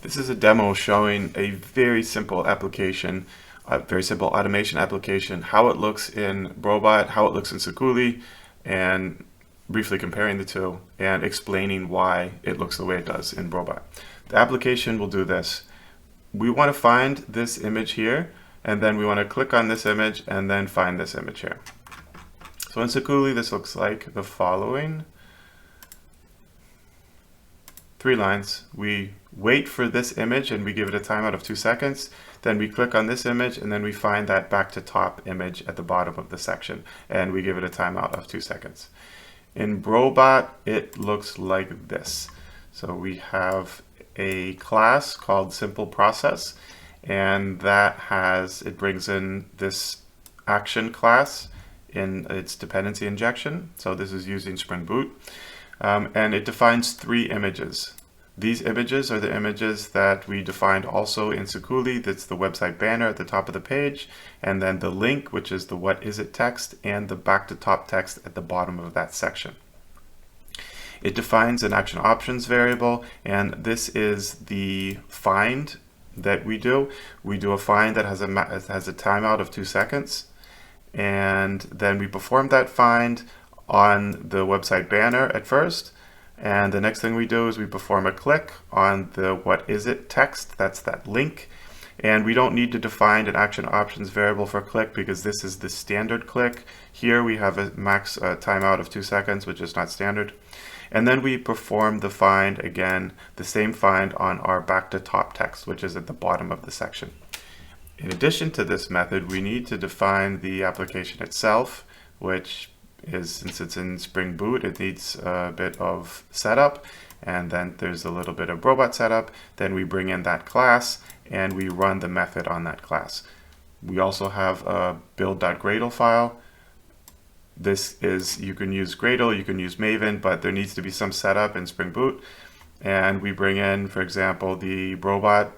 This is a demo showing a very simple application, a very simple automation application, how it looks in Brobot, how it looks in Sikuli, and briefly comparing the two and explaining why it looks the way it does in Brobot. The application will do this. We want to find this image here, and then we want to click on this image and then find this image here. So in Sikuli, this looks like the following. 3 lines. We wait for this image and we give it a timeout of 2 seconds. Then we click on this image and then we find that back to top image at the bottom of the section and we give it a timeout of 2 seconds. In Brobot, it looks like this. So we have a class called simple process, and it brings in this action class in its dependency injection. So this is using Spring Boot. And it defines 3 images. These images are the images that we defined also in Sikuli. That's the website banner at the top of the page, and then the link, which is the what is it text, and the back to top text at the bottom of that section. It defines an action options variable, and this is the find that we do. We do a find that has a timeout of 2 seconds, and then we perform that find on the website banner at first, and the next thing we do is we perform a click on the what is it text, that's that link, and we don't need to define an action options variable for click because this is the standard click. Here we have a max timeout of 2 seconds, which is not standard, and then we perform the find again, the same find on our back to top text, which is at the bottom of the section. In addition to this method, we need to define the application itself, which is, since it's in Spring Boot, it needs a bit of setup, and then there's a little bit of Brobot setup. Then we bring in that class and we run the method on that class. We also have a build.gradle file. This is, you can use Gradle, you can use Maven, but there needs to be some setup in Spring Boot. And we bring in, for example, the Brobot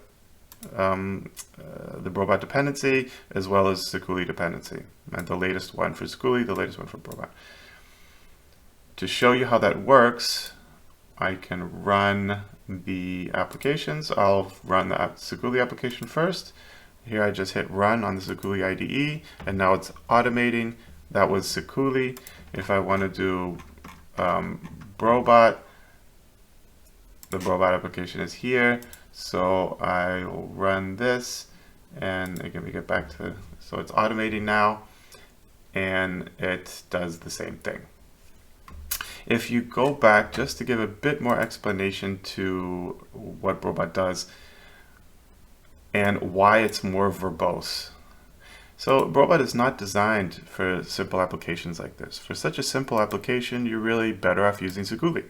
dependency, as well as Sikuli dependency, and the latest one for Sikuli, the latest one for Brobot. To show you how that works, I can run the applications. I'll run the Sikuli application first. Here I just hit run on the Sikuli IDE, and now it's automating. That was Sikuli. If I want to do Brobot, the Brobot application is here. So I'll run this, and again we get back to, so it's automating now, and it does the same thing. If you go back, just to give a bit more explanation to what Brobot does and why it's more verbose. So Brobot is not designed for simple applications like this. For such a simple application, you're really better off using Sikuli.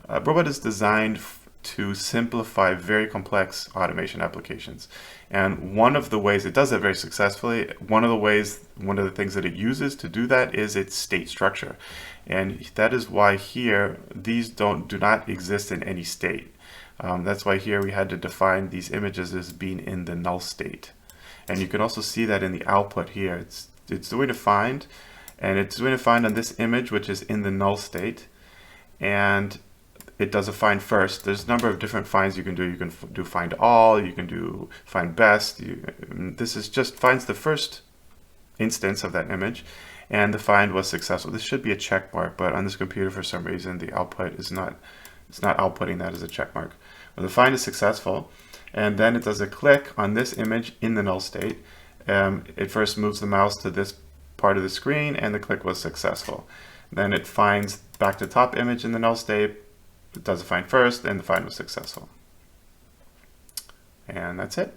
Brobot is designed to simplify very complex automation applications. And one of the ways it does that very successfully, one of the things that it uses to do that is its state structure. And that is why here, these do not exist in any state. That's why here we had to define these images as being in the null state. And you can also see that in the output here. It's doing a find, and it's doing a find on this image, which is in the null state. And it does a find first. There's a number of different finds you can do. You can do find all, you can do find best. This is just finds the first instance of that image, and the find was successful. This should be a check mark, but on this computer for some reason the output is not, it's not outputting that as a check mark. But the find is successful, and then it does a click on this image in the null state. It first moves the mouse to this part of the screen, and the click was successful. Then it finds back to top image in the null state. It does a find first, and the find was successful. And that's it.